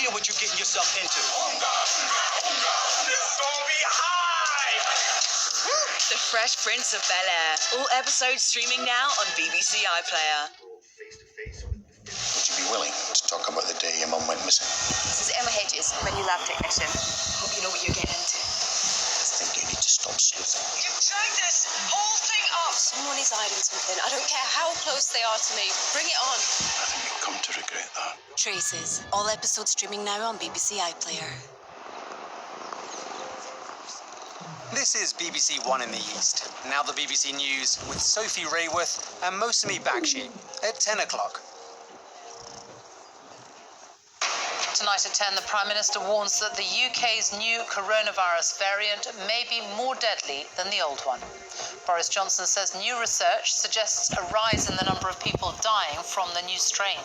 idea what you're getting yourself into. This gonna be high! The Fresh Prince of Bel-Air. All episodes streaming now on BBC iPlayer. Would you be willing to talk about the day your mum went missing? This is Emma Hedges. I'm a new lab technician. Hope you know what you're getting into. I think you need to stop sleuthing. You dragged this whole thing up. Someone is hiding something. I don't care how close they are to me. Bring it on. I think you'll come to regret that. Traces. All episodes streaming now on BBC iPlayer. This is BBC One in the East. Now the BBC News with Sophie Rayworth and Mosemi Bakshi at 10 o'clock. Tonight at 10, the Prime Minister warns that the UK's new coronavirus variant may be more deadly than the old one. Boris Johnson says new research suggests a rise in the number of people dying from the new strain.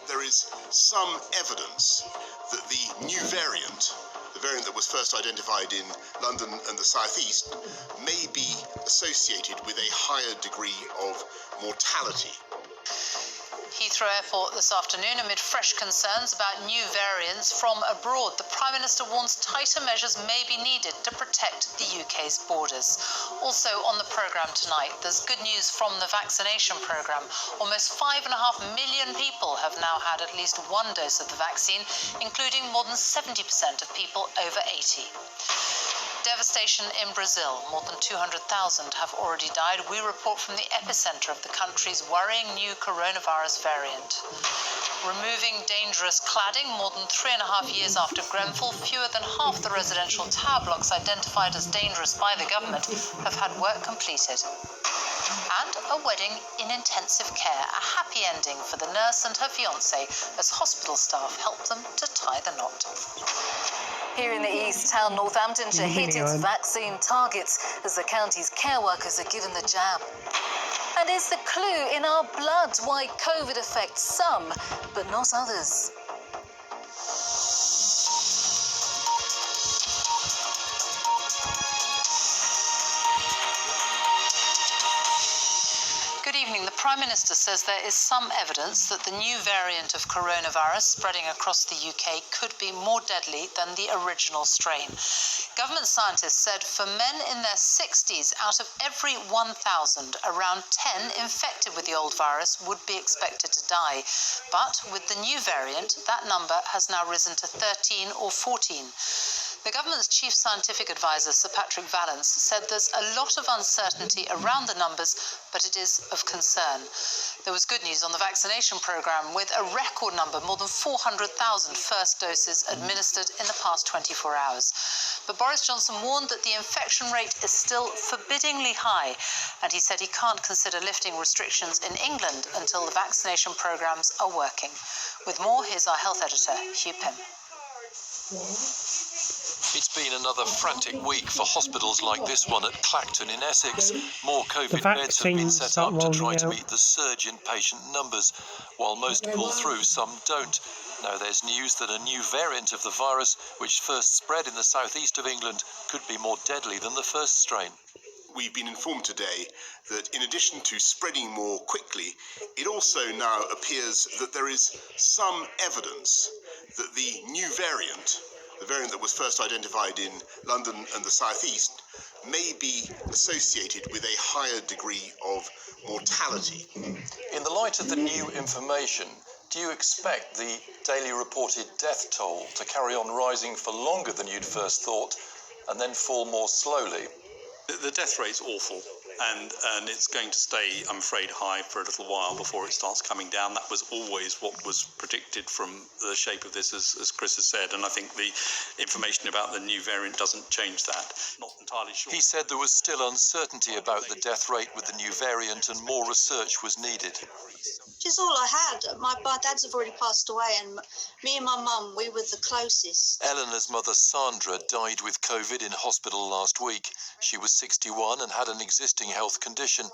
There is some evidence that the new variant, the variant that was first identified in London and the South East, may be associated with a higher degree of mortality. Heathrow Airport this afternoon amid fresh concerns about new variants from abroad. The Prime Minister warns tighter measures may be needed to protect the UK's borders. Also on the programme tonight, there's good news from the vaccination programme. Almost 5.5 million people have now had at least one dose of the vaccine, including more than 70% of people over 80. Devastation in Brazil. More than 200,000 have already died. We report from the epicentre of the country's worrying new coronavirus variant. Removing dangerous cladding. More than 3.5 years after Grenfell, fewer than half the residential tower blocks identified as dangerous by the government have had work completed. And a wedding in intensive care. A happy ending for the nurse and her fiancé as hospital staff help them to tie the knot. Here in the East, town Northamptonshire hit its vaccine targets as the county's care workers are given the jab. And is the clue in our blood why COVID affects some, but not others? Good evening. The Prime Minister says there is some evidence that the new variant of coronavirus spreading across the UK could be more deadly than the original strain. Government scientists said for men in their 60s, out of every 1,000, around 10 infected with the old virus would be expected to die. But with the new variant, that number has now risen to 13 or 14. The government's chief scientific advisor, Sir Patrick Vallance, said there's a lot of uncertainty around the numbers, but it is of concern. There was good news on the vaccination programme, with a record number, more than 400,000 first doses administered in the past 24 hours. But Boris Johnson warned that the infection rate is still forbiddingly high, and he said he can't consider lifting restrictions in England until the vaccination programmes are working. With more, here's our health editor, Hugh Pym. It's been another frantic week for hospitals like this one at Clacton in Essex. More COVID beds have been set up to try to meet the surge in patient numbers. While most pull through, some don't. Now there's news that a new variant of the virus, which first spread in the southeast of England, could be more deadly than the first strain. We've been informed today that in addition to spreading more quickly, it also now appears that there is some evidence that the new variant, the variant that was first identified in London and the South East, may be associated with a higher degree of mortality. In the light of the new information, do you expect the daily reported death toll to carry on rising for longer than you'd first thought and then fall more slowly? The death rate's awful, and it's going to stay, I'm afraid, high for a little while before it starts coming down. That was always what was predicted from the shape of this, as Chris has said, and I think the information about the new variant doesn't change that. Not entirely sure. He said there was still uncertainty about the death rate with the new variant and more research was needed. Which is all I had. My dads have already passed away, and me and my mum, we were the closest. Eleanor's mother, Sandra, died with COVID in hospital last week. She was 61 and had an existing health condition.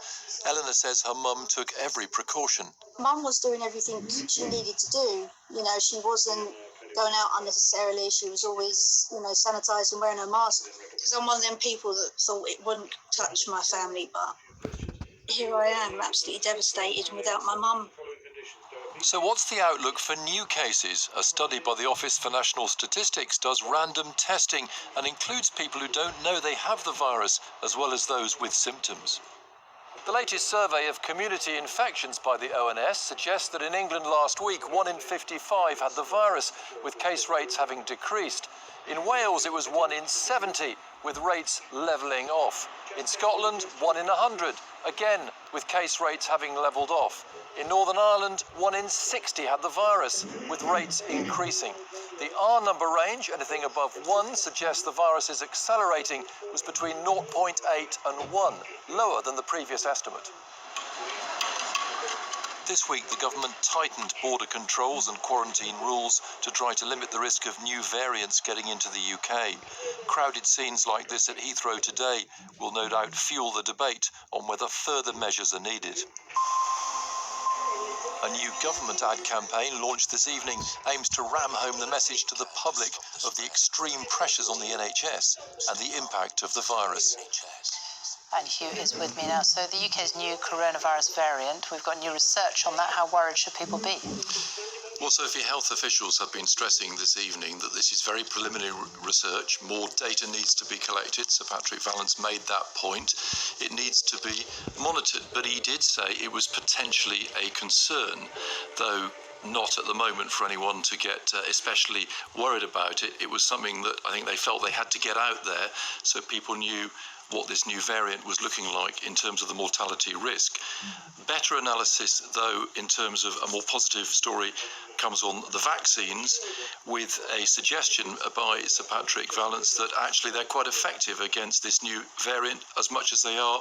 Eleanor says her mum took every precaution. Mum was doing everything she needed to do. You know, she wasn't going out unnecessarily. She was always, sanitising, wearing her mask. Because I'm one of them people that thought it wouldn't touch my family, but here I am, absolutely devastated without my mum. So what's the outlook for new cases? A study by the Office for National Statistics does random testing and includes people who don't know they have the virus, as well as those with symptoms. The latest survey of community infections by the ONS suggests that in England last week, 1 in 55 had the virus, with case rates having decreased. In Wales, it was 1 in 70, with rates levelling off. In Scotland, 1 in 100, again, with case rates having levelled off. In Northern Ireland, 1 in 60 had the virus, with rates increasing. The R number range, anything above 1, suggests the virus is accelerating, was between 0.8 and 1, lower than the previous estimate. This week, the government tightened border controls and quarantine rules to try to limit the risk of new variants getting into the UK. Crowded scenes like this at Heathrow today will no doubt fuel the debate on whether further measures are needed. A new government ad campaign launched this evening aims to ram home the message to the public of the extreme pressures on the NHS and the impact of the virus. And Hugh is with me now. So the UK's new coronavirus variant, we've got new research on that. How worried should people be? Well, Sophie, health officials have been stressing this evening that this is very preliminary research. More data needs to be collected. Sir Patrick Vallance made that point. It needs to be monitored. But he did say it was potentially a concern, though not at the moment for anyone to get especially worried about it. It was something that I think they felt they had to get out there so people knew what this new variant was looking like in terms of the mortality risk. Better analysis, though, in terms of a more positive story, comes on the vaccines, with a suggestion by Sir Patrick Vallance that actually they're quite effective against this new variant as much as they are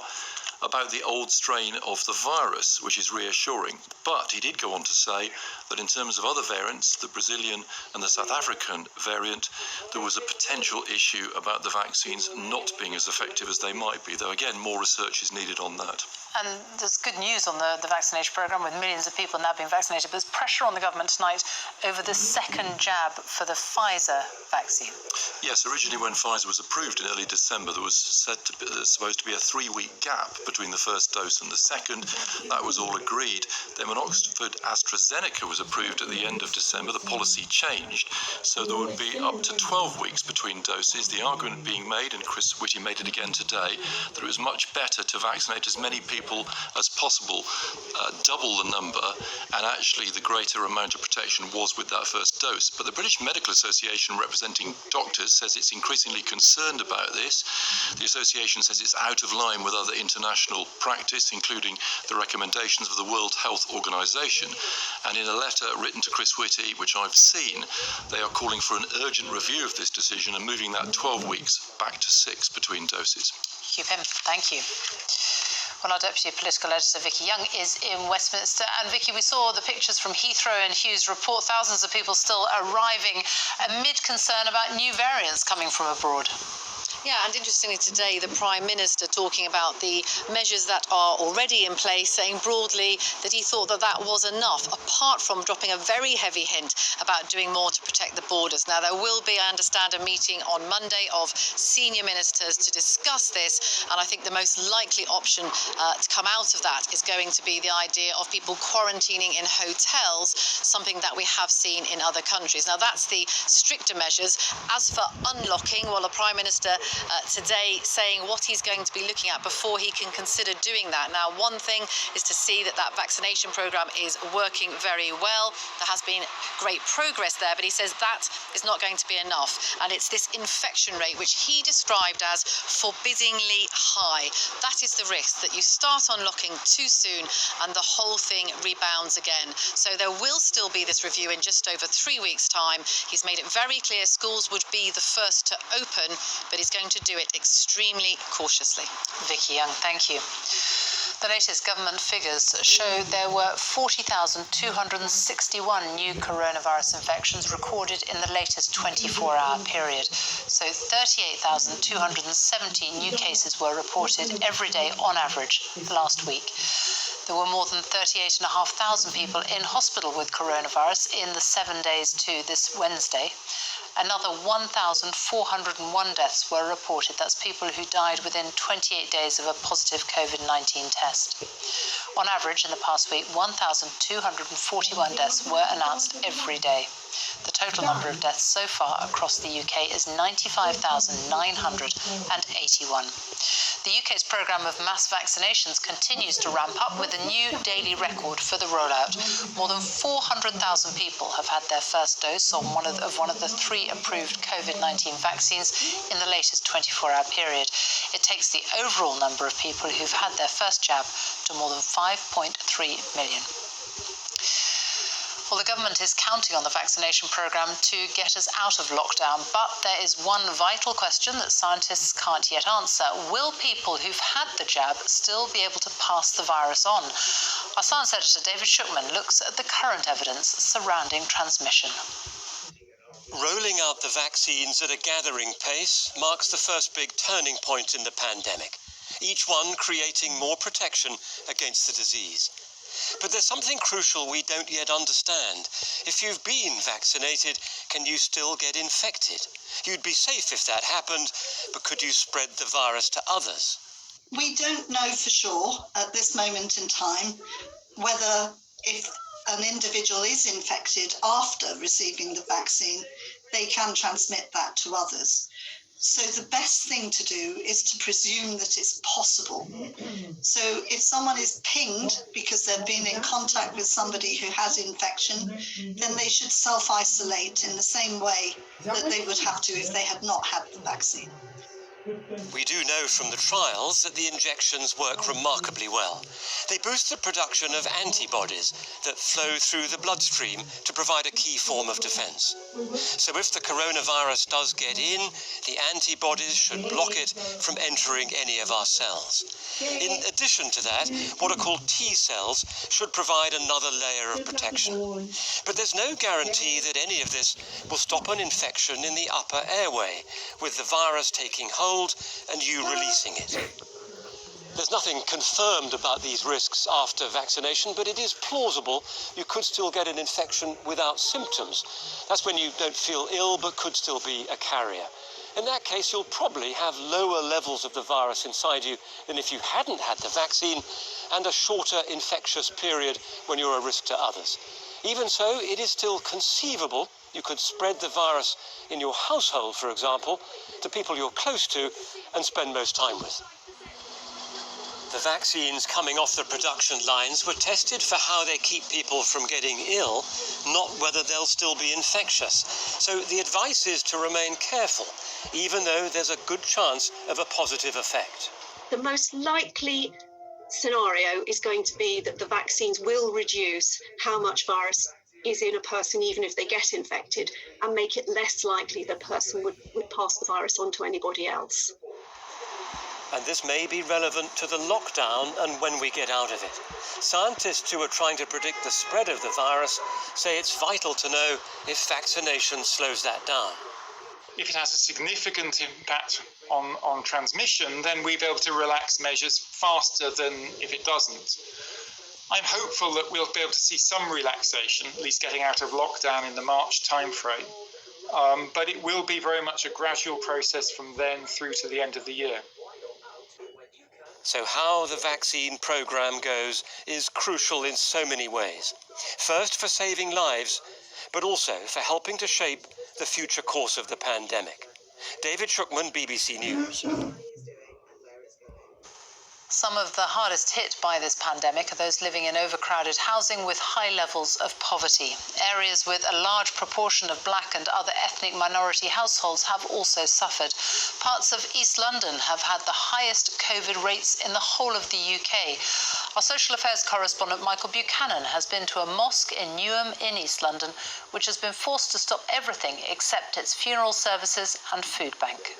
about the old strain of the virus, which is reassuring. But he did go on to say that in terms of other variants, the Brazilian and the South African variant, there was a potential issue about the vaccines not being as effective as they might be, though again, more research is needed on that. And there's good news on the vaccination programme, with millions of people now being vaccinated. But there's pressure on the government tonight over the second jab for the Pfizer vaccine. Yes, originally when Pfizer was approved in early December, there was supposed to be a 3-week gap between the first dose and the second. That was all agreed. Then when Oxford AstraZeneca was approved at the end of December, the policy changed. So there would be up to 12 weeks between doses. The argument being made, and Chris Whitty made it again today, that it was much better to vaccinate as many people as possible, double the number, and actually the greater amount of protection was with that first dose. But the British Medical Association, representing doctors, says it's increasingly concerned about this. The association says it's out of line with other international practice, including the recommendations of the World Health Organization. And in a letter written to Chris Whitty, which I've seen, they are calling for an urgent review of this decision and moving that 12 weeks back to 6 between doses. Hugh Pym, thank you. Well, our Deputy Political Editor, Vicky Young, is in Westminster. And Vicky, we saw the pictures from Heathrow and Hugh's report. Thousands of people still arriving amid concern about new variants coming from abroad. Yeah, and interestingly today, the Prime Minister talking about the measures that are already in place, saying broadly that he thought that that was enough, apart from dropping a very heavy hint about doing more to protect the borders. Now, there will be, I understand, a meeting on Monday of senior ministers to discuss this, and I think the most likely option to come out of that is going to be the idea of people quarantining in hotels, something that we have seen in other countries. Now, that's the stricter measures. As for unlocking, well, the Prime Minister today saying what he's going to be looking at before he can consider doing that. Now, one thing is to see that that vaccination programme is working very well. There has been great progress there, but he says that is not going to be enough. And it's this infection rate, which he described as forbiddingly high. That is the risk, that you start unlocking too soon and the whole thing rebounds again. So there will still be this review in just over 3 weeks' time. He's made it very clear schools would be the first to open, but he's going to do it extremely cautiously. Vicky Young, thank you. The latest government figures show there were 40,261 new coronavirus infections recorded in the latest 24-hour period. So 38,270 new cases were reported every day on average last week. There were more than 38,500 people in hospital with coronavirus in the 7 days to this Wednesday. Another 1,401 deaths were reported. That's people who died within 28 days of a positive COVID-19 test. On average, in the past week, 1,241 deaths were announced every day. The total number of deaths so far across the UK is 95,981. The UK's programme of mass vaccinations continues to ramp up with a new daily record for the rollout. More than 400,000 people have had their first dose on one of the 3 approved COVID-19 vaccines in the latest 24-hour period. It takes the overall number of people who've had their first jab to more than 5.3 million. Well, the government is counting on the vaccination programme to get us out of lockdown, but there is one vital question that scientists can't yet answer. Will people who've had the jab still be able to pass the virus on? Our science editor David Shukman looks at the current evidence surrounding transmission. Rolling out the vaccines at a gathering pace marks the first big turning point in the pandemic, each one creating more protection against the disease. But there's something crucial we don't yet understand. If you've been vaccinated, can you still get infected? You'd be safe if that happened, but could you spread the virus to others? We don't know for sure at this moment in time whether if an individual is infected after receiving the vaccine, they can transmit that to others. So the best thing to do is to presume that it's possible. So if someone is pinged because they've been in contact with somebody who has infection, then they should self-isolate in the same way that they would have to if they had not had the vaccine. We do know from the trials that the injections work remarkably well. They boost the production of antibodies that flow through the bloodstream to provide a key form of defense. So if the coronavirus does get in, the antibodies should block it from entering any of our cells. In addition to that, what are called T cells should provide another layer of protection. But there's no guarantee that any of this will stop an infection in the upper airway, with the virus taking hold and you releasing it. There's nothing confirmed about these risks after vaccination, but it is plausible you could still get an infection without symptoms. That's when you don't feel ill but could still be a carrier. In that case, you'll probably have lower levels of the virus inside you than if you hadn't had the vaccine, and a shorter infectious period when you're a risk to others. Even so, it is still conceivable you could spread the virus in your household, for example, to people you're close to and spend most time with. The vaccines coming off the production lines were tested for how they keep people from getting ill, not whether they'll still be infectious. So the advice is to remain careful, even though there's a good chance of a positive effect. The most likely scenario is going to be that the vaccines will reduce how much virus is in a person even if they get infected, and make it less likely the person would pass the virus on to anybody else. And this may be relevant to the lockdown and when we get out of it. Scientists who are trying to predict the spread of the virus say it's vital to know if vaccination slows that down. If it has a significant impact on transmission, then we'll be able to relax measures faster than if it doesn't. I'm hopeful that we'll be able to see some relaxation, at least getting out of lockdown in the March timeframe. But it will be very much a gradual process from then through to the end of the year. So how the vaccine program goes is crucial in so many ways. First, for saving lives, but also for helping to shape the future course of the pandemic. David Shukman, BBC News. Some of the hardest hit by this pandemic are those living in overcrowded housing with high levels of poverty. Areas with a large proportion of black and other ethnic minority households have also suffered. Parts of East London have had the highest COVID rates in the whole of the UK. Our social affairs correspondent Michael Buchanan has been to a mosque in Newham in East London, which has been forced to stop everything except its funeral services and food bank.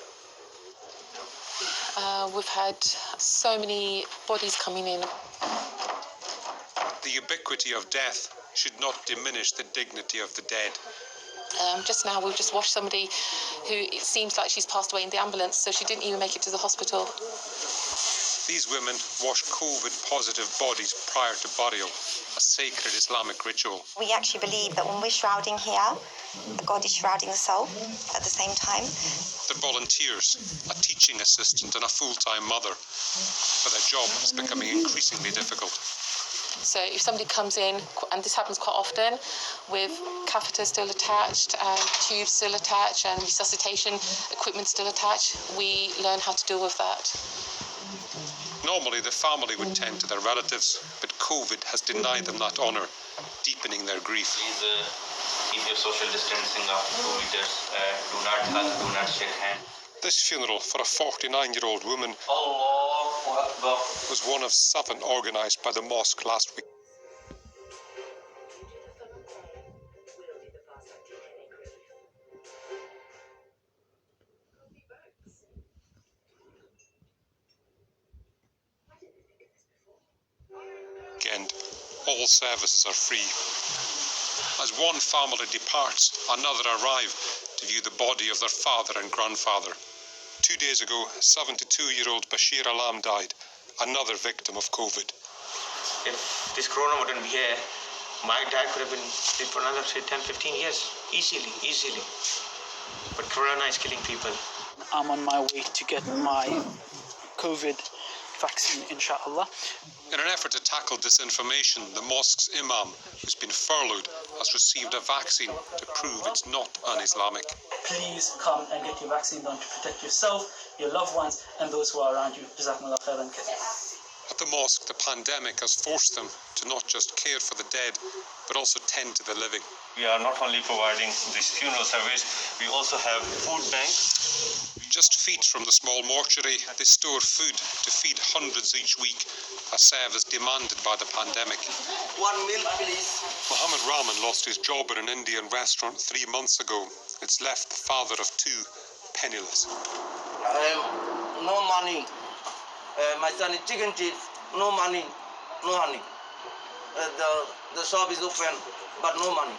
We've had so many bodies coming in. The ubiquity of death should not diminish the dignity of the dead. Just now we've just washed somebody who it seems like she's passed away in the ambulance, so she didn't even make it to the hospital. These women wash COVID-positive bodies prior to burial, a sacred Islamic ritual. We actually believe that when we're shrouding here, God is shrouding the soul at the same time. They're volunteers, a teaching assistant and a full-time mother, but their job is becoming increasingly difficult. So if somebody comes in, and this happens quite often, with catheters still attached, and tubes still attached, and resuscitation equipment still attached, we learn how to deal with that. Normally the family would tend to their relatives, but COVID has denied them that honour, deepening their grief. Please keep your social distancing up to 2 meters. Do not hug, do not shake hands. This funeral for a 49-year-old woman was one of 7 organised by the mosque last week. And all services are free. As one family departs, another arrive to view the body of their father and grandfather. 2 days ago, 72-year-old Bashir Alam died, another victim of COVID. If this corona wouldn't be here, my dad could have been dead for another, say, 10, 15 years. Easily. But corona is killing people. I'm on my way to get my COVID vaccine, inshallah. In an effort to tackle disinformation, the mosque's imam, who's been furloughed, has received a vaccine to prove it's not un-Islamic. Please come and get your vaccine done to protect yourself, your loved ones, and those who are around you. Jazakumullah khairan kathir. At the mosque, the pandemic has forced them to not just care for the dead, but also tend to the living. We are not only providing this funeral service, we also have food banks. Just feet from the small mortuary, they store food to feed hundreds each week, a service demanded by the pandemic. 1 meal, please. Mohammed Rahman lost his job in an Indian restaurant 3 months ago. It's left the father of 2 penniless. No money. My son is chicken teeth. No money, no honey. The shop is open, but no money.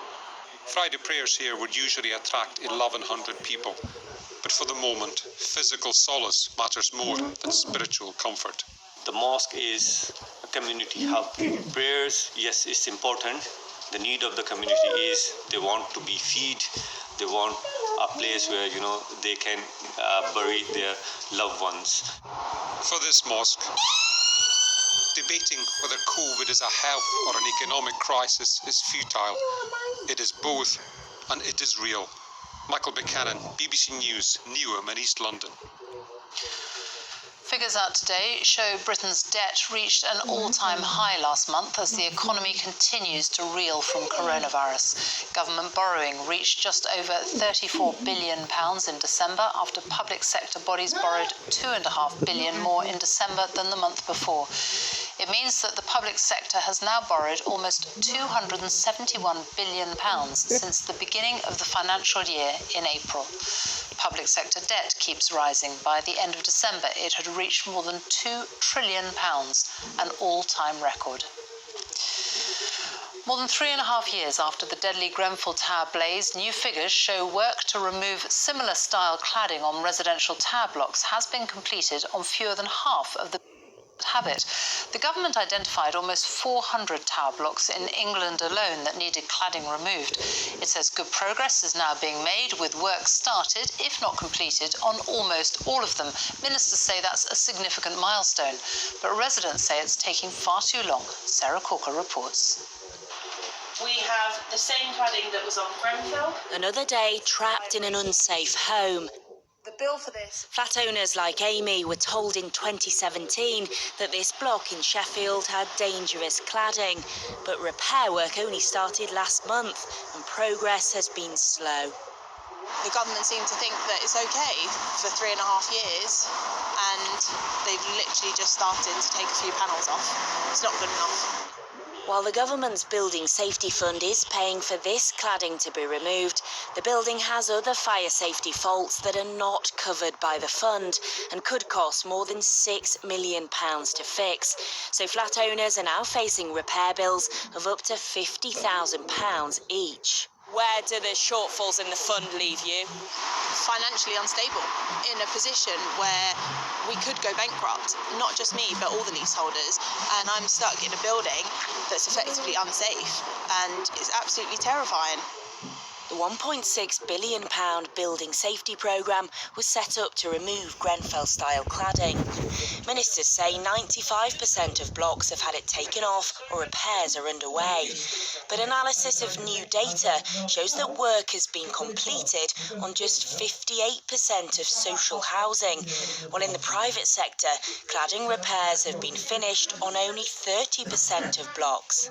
Friday prayers here would usually attract 1,100 people. But for the moment, physical solace matters more than spiritual comfort. The mosque is a community hub. Prayers, yes, it's important. The need of the community is they want to be fed. They want a place where, they can bury their loved ones. For this mosque, debating whether COVID is a health or an economic crisis is futile. It is both, and it is real. Michael Buchanan, BBC News, Newham in East London. Figures out today show Britain's debt reached an all-time high last month as the economy continues to reel from coronavirus. Government borrowing reached just over £34 billion in December after public sector bodies borrowed £2.5 billion more in December than the month before. It means that the public sector has now borrowed almost £271 billion since the beginning of the financial year in April. Public sector debt keeps rising. By the end of December, it had reached more than £2 trillion, an all-time record. More than 3.5 years after the deadly Grenfell Tower blaze, new figures show work to remove similar style cladding on residential tower blocks has been completed on fewer than half of the habit. The government identified almost 400 tower blocks in England alone that needed cladding removed. It says good progress is now being made with work started, if not completed, on almost all of them. Ministers say that's a significant milestone, but residents say it's taking far too long. Sarah Corker reports. We have the same cladding that was on Grenfell. Another day trapped in an unsafe home. The bill for this. Flat owners like Amy were told in 2017 that this block in Sheffield had dangerous cladding, but repair work only started last month and progress has been slow. The government seem to think that it's okay for 3.5 years, and they've literally just started to take a few panels off. It's not good enough. While the government's building safety fund is paying for this cladding to be removed, the building has other fire safety faults that are not covered by the fund and could cost more than £6 million to fix. So flat owners are now facing repair bills of up to £50,000 each. Where do the shortfalls in the fund leave you? Financially unstable, in a position where we could go bankrupt, not just me, but all the leaseholders, and I'm stuck in a building that's effectively unsafe, and it's absolutely terrifying. The £1.6 billion building safety programme was set up to remove Grenfell-style cladding. Ministers say 95% of blocks have had it taken off or repairs are underway. But analysis of new data shows that work has been completed on just 58% of social housing, while in the private sector, cladding repairs have been finished on only 30% of blocks.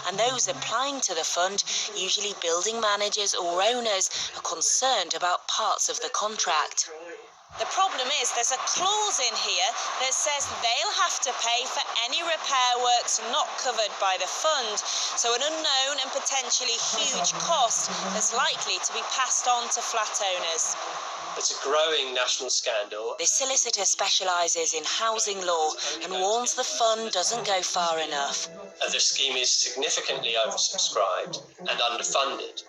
And those applying to the fund, usually building managers or owners, are concerned about parts of the contract. The problem is there's a clause in here that says they'll have to pay for any repair works not covered by the fund, so an unknown and potentially huge cost that's likely to be passed on to flat owners. It's a growing national scandal. This solicitor specialises in housing law and warns the fund doesn't go far enough. The scheme is significantly oversubscribed and underfunded.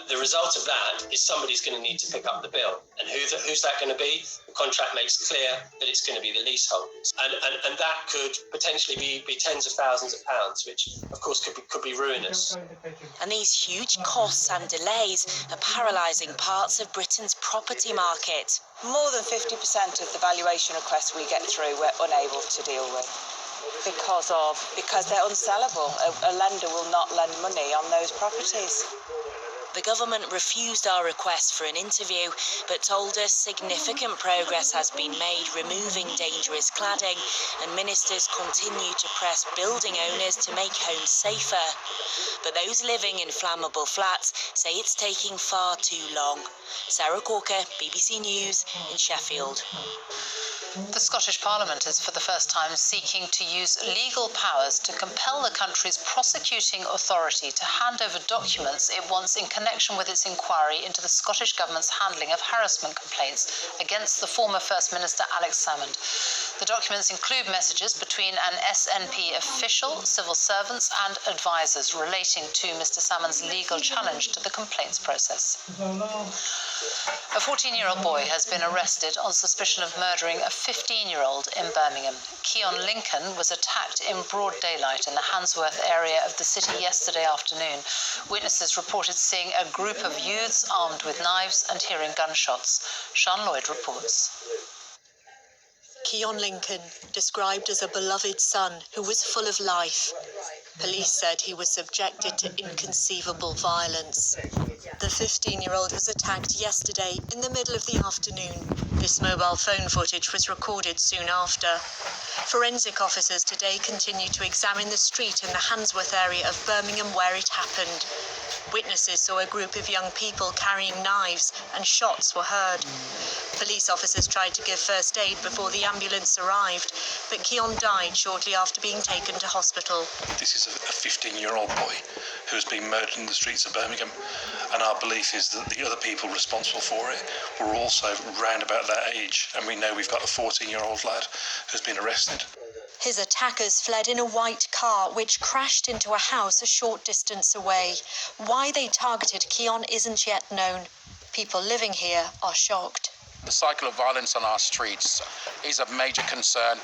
The result of that is somebody's going to need to pick up the bill. And who's that going to be? The contract makes clear that it's going to be the leaseholders. And that could potentially be tens of thousands of pounds, which, of course, could be ruinous. And these huge costs and delays are paralysing parts of Britain's property market. More than 50% of the valuation requests we get through we're unable to deal with. Because they're unsellable. A lender will not lend money on those properties. The government refused our request for an interview, but told us significant progress has been made removing dangerous cladding, and ministers continue to press building owners to make homes safer. But those living in flammable flats say it's taking far too long. Sarah Corker, BBC News in Sheffield. The Scottish Parliament is for the first time seeking to use legal powers to compel the country's prosecuting authority to hand over documents it wants in connection with its inquiry into the Scottish Government's handling of harassment complaints against the former First Minister Alex Salmond. The documents include messages between an SNP official, civil servants and advisers relating to Mr Salmond's legal challenge to the complaints process. A 14-year-old boy has been arrested on suspicion of murdering a 15-year-old in Birmingham. Keon Lincoln was attacked in broad daylight in the Handsworth area of the city yesterday afternoon. Witnesses reported seeing a group of youths armed with knives and hearing gunshots. Sean Lloyd reports. Keon Lincoln, described as a beloved son who was full of life. Police said he was subjected to inconceivable violence. The 15-year-old was attacked yesterday in the middle of the afternoon. This mobile phone footage was recorded soon after. Forensic officers today continue to examine the street in the Handsworth area of Birmingham where it happened. Witnesses saw a group of young people carrying knives and shots were heard. Police officers tried to give first aid before the ambulance arrived, but Keon died shortly after being taken to hospital. This is a 15-year-old boy who has been murdered in the streets of Birmingham, and our belief is that the other people responsible for it were also round about that age, and we know we've got a 14-year-old lad who's been arrested. His attackers fled in a white car which crashed into a house a short distance away. Why they targeted Keon isn't yet known. People living here are shocked. The cycle of violence on our streets is of major concern.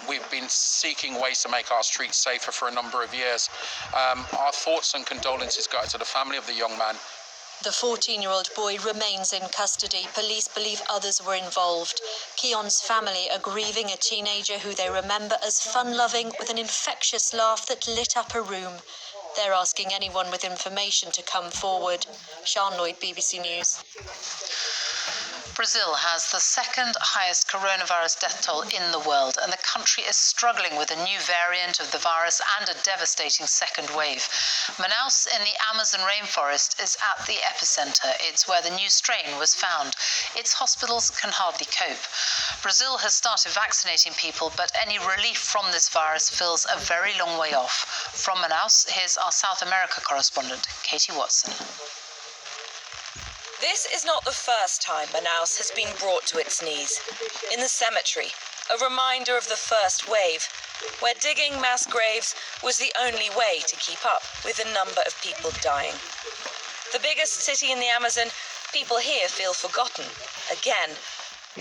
We've been seeking ways to make our streets safer for a number of years. Our thoughts and condolences go out to the family of the young man. The 14-year-old boy remains in custody. Police believe others were involved. Keon's family are grieving a teenager who they remember as fun-loving with an infectious laugh that lit up a room. They're asking anyone with information to come forward. Sean Lloyd, BBC News. Brazil has the second highest coronavirus death toll in the world, and the country is struggling with a new variant of the virus and a devastating second wave. Manaus in the Amazon rainforest is at the epicenter. It's where the new strain was found. Its hospitals can hardly cope. Brazil has started vaccinating people, but any relief from this virus feels a very long way off. From Manaus, here's our South America correspondent, Katie Watson. This is not the first time Manaus has been brought to its knees. In the cemetery, a reminder of the first wave, where digging mass graves was the only way to keep up with the number of people dying. The biggest city in the Amazon, people here feel forgotten, again,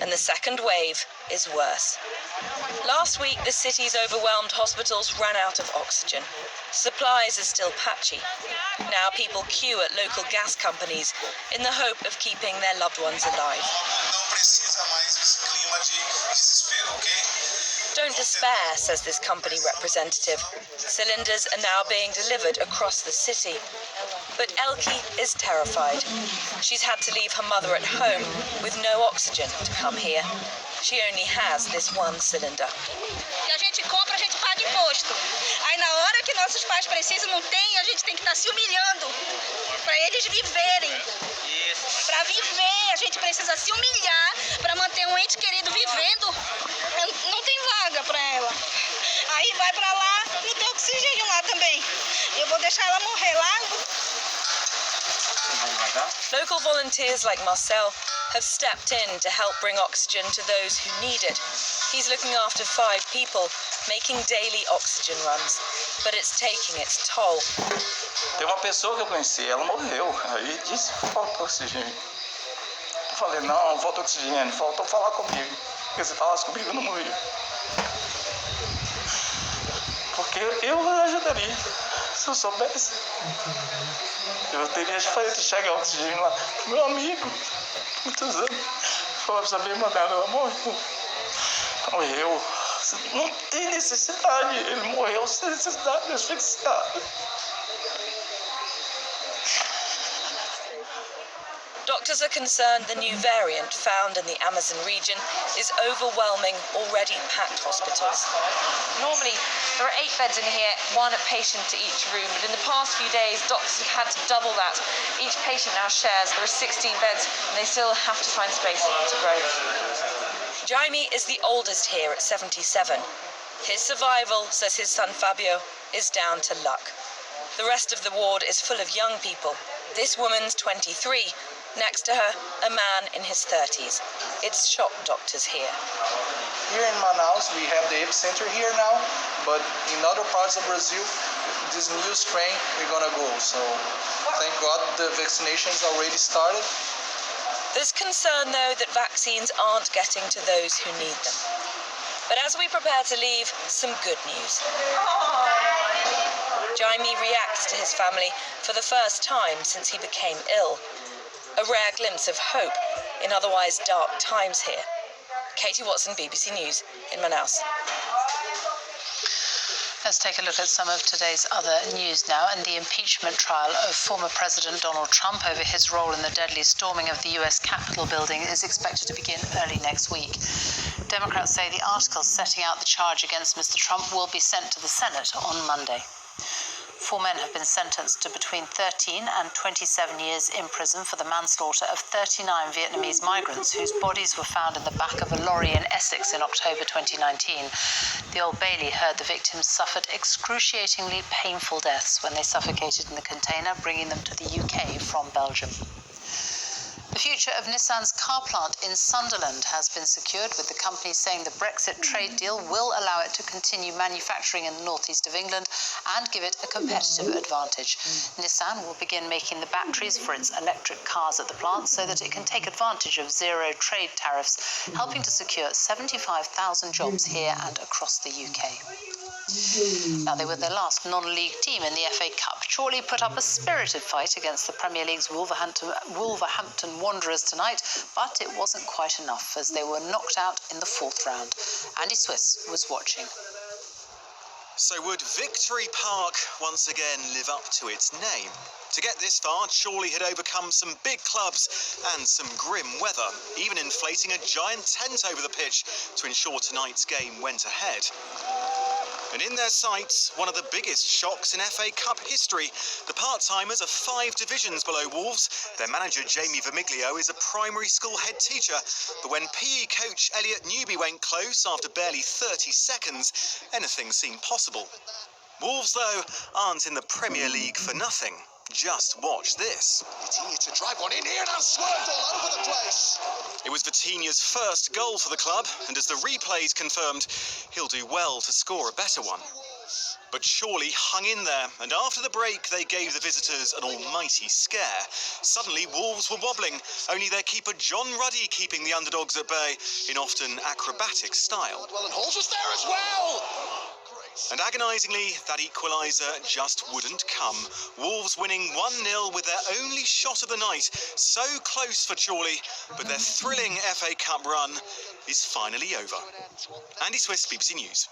and the second wave is worse. Last week, the city's overwhelmed hospitals ran out of oxygen. Supplies are still patchy. Now people queue at local gas companies in the hope of keeping their loved ones alive. Don't despair, says this company representative. Cylinders are now being delivered across the city. But Elke is terrified. She's had to leave her mother at home with no oxygen to come here. She only has this one cylinder. E a gente compra, a gente paga imposto. Aí na hora que nossos pais precisam, não tem, a gente tem que estar se humilhando para eles viverem. Para viver, a gente precisa se humilhar para manter um ente querido vivendo. Não tem vaga para ela. Aí vai para lá, não tem oxigênio lá também. Eu vou deixar ela morrer lá. Local volunteers like Marcel have stepped in to help bring oxygen to those who need it. He's looking after 5 people, making daily oxygen runs, but it's taking its toll. Tem uma pessoa que eu conheci, ela morreu, aí disse que falta oxigênio. Eu falei, não falta oxigênio, faltou falar comigo, porque se falasse comigo eu não morria. Porque eu ajudaria, se eu soubesse. Eu teria feito chegar oxigênio lá pro meu amigo, muitos anos, para saber mandar ela morrer. Morreu, não tem necessidade, ele morreu sem necessidade de asfixiar. Doctors are concerned the new variant found in the Amazon region is overwhelming already packed hospitals. Normally, there are 8 beds in here, 1 patient to each room, but in the past few days, doctors have had to double that. Each patient now shares. There are 16 beds, and they still have to find space to grow. Jaime is the oldest here at 77. His survival, says his son Fabio, is down to luck. The rest of the ward is full of young people. This woman's 23. Next to her, a man in his 30s. It's shock doctors here. Here in Manaus, we have the epicenter here now, but in other parts of Brazil, this new strain, we're gonna go. So thank God the vaccination's already started. There's concern, though, that vaccines aren't getting to those who need them. But as we prepare to leave, some good news. Jaime reacts to his family for the first time since he became ill. A rare glimpse of hope in otherwise dark times here. Katie Watson, BBC News in Manaus. Let's take a look at some of today's other news now, and the impeachment trial of former President Donald Trump over his role in the deadly storming of the US Capitol building is expected to begin early next week. Democrats say the articles setting out the charge against Mr. Trump will be sent to the Senate on Monday. 4 men have been sentenced to between 13 and 27 years in prison for the manslaughter of 39 Vietnamese migrants whose bodies were found in the back of a lorry in Essex in October 2019. The Old Bailey heard the victims suffered excruciatingly painful deaths when they suffocated in the container, bringing them to the UK from Belgium. The future of Nissan's car plant in Sunderland has been secured, with the company saying the Brexit trade deal will allow it to continue manufacturing in the northeast of England and give it a competitive advantage. Nissan will begin making the batteries for its electric cars at the plant so that it can take advantage of zero trade tariffs, helping to secure 75,000 jobs here and across the UK. Now, they were their last non-league team in the FA Cup. Chorley put up a spirited fight against the Premier League's Wolverhampton Wanderers tonight, but it wasn't quite enough as they were knocked out in the 4th round. Andy Swiss was watching. So would Victory Park once again live up to its name? To get this far, Chorley had overcome some big clubs and some grim weather, even inflating a giant tent over the pitch to ensure tonight's game went ahead. And in their sights, one of the biggest shocks in FA Cup history. The part-timers are 5 divisions below Wolves. Their manager, Jamie Vermiglio, is a primary school head teacher. But when PE coach Elliot Newby went close after barely 30 seconds, anything seemed possible. Wolves, though, aren't in the Premier League for nothing. Just watch this. Vitinha to drive one in here and swerved all over the place. It was Vitinha's first goal for the club, and as the replays confirmed, he'll do well to score a better one. But Chorley hung in there, and after the break they gave the visitors an almighty scare. Suddenly Wolves were wobbling, only their keeper John Ruddy keeping the underdogs at bay in often acrobatic style. Well, and Halls was there as well. And agonisingly, that equaliser just wouldn't come. Wolves winning 1-0 with their only shot of the night. So close for Chorley, but their thrilling FA Cup run is finally over. Andy Swiss, BBC News.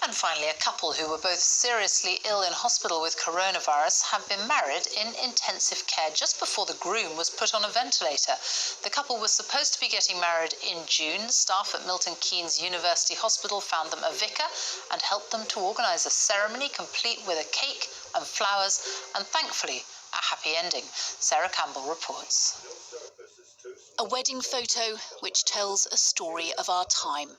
And finally, a couple who were both seriously ill in hospital with coronavirus have been married in intensive care just before the groom was put on a ventilator. The couple was supposed to be getting married in June. Staff at Milton Keynes University Hospital found them a vicar and helped them to organise a ceremony complete with a cake and flowers and, thankfully, a happy ending. Sarah Campbell reports. A wedding photo which tells a story of our time.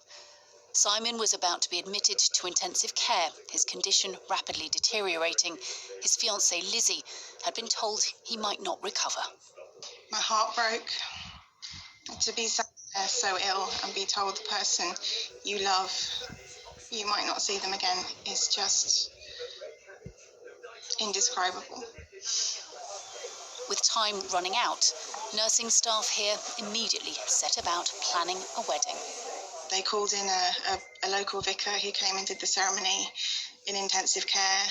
Simon was about to be admitted to intensive care, his condition rapidly deteriorating. His fiancée Lizzie had been told he might not recover. My heart broke to be so ill and be told the person you love, you might not see them again, is just indescribable. With time running out, nursing staff here immediately set about planning a wedding. They called in a local vicar who came and did the ceremony in intensive care,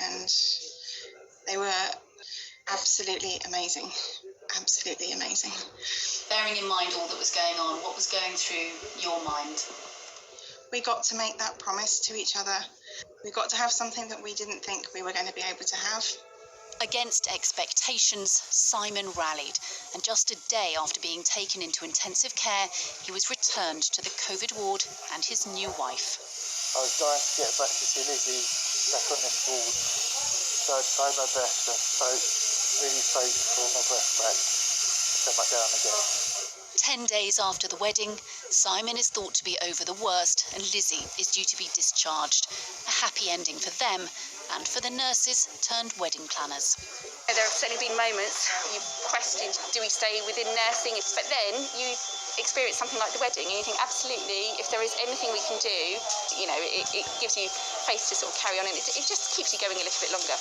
and they were absolutely amazing. Absolutely amazing. Bearing in mind all that was going on, what was going through your mind? We got to make that promise to each other. We got to have something that we didn't think we were going to be able to have. Against expectations, Simon rallied, and just a day after being taken into intensive care, he was returned to the COVID ward and his new wife. I was dying to get back to see Lizzie back on this ward, so I tried my best and really faked for my breath back to come back down again. 10 days after the wedding, Simon is thought to be over the worst and Lizzie is due to be discharged. A happy ending for them and for the nurses turned wedding planners. There have certainly been moments you've questioned, do we stay within nursing? But then you experience something like the wedding and you think, absolutely, if there is anything we can do, you know, it gives you faith to sort of carry on, and it just keeps you going a little bit longer.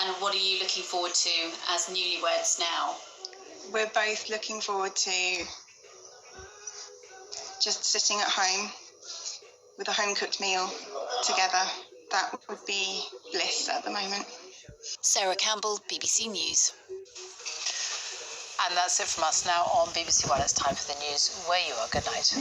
And what are you looking forward to as newlyweds now? We're both looking forward to just sitting at home with a home-cooked meal together. That would be bliss at the moment. Sarah Campbell, BBC News. And that's it from us now on BBC One. It's time for the news where you are. Good night.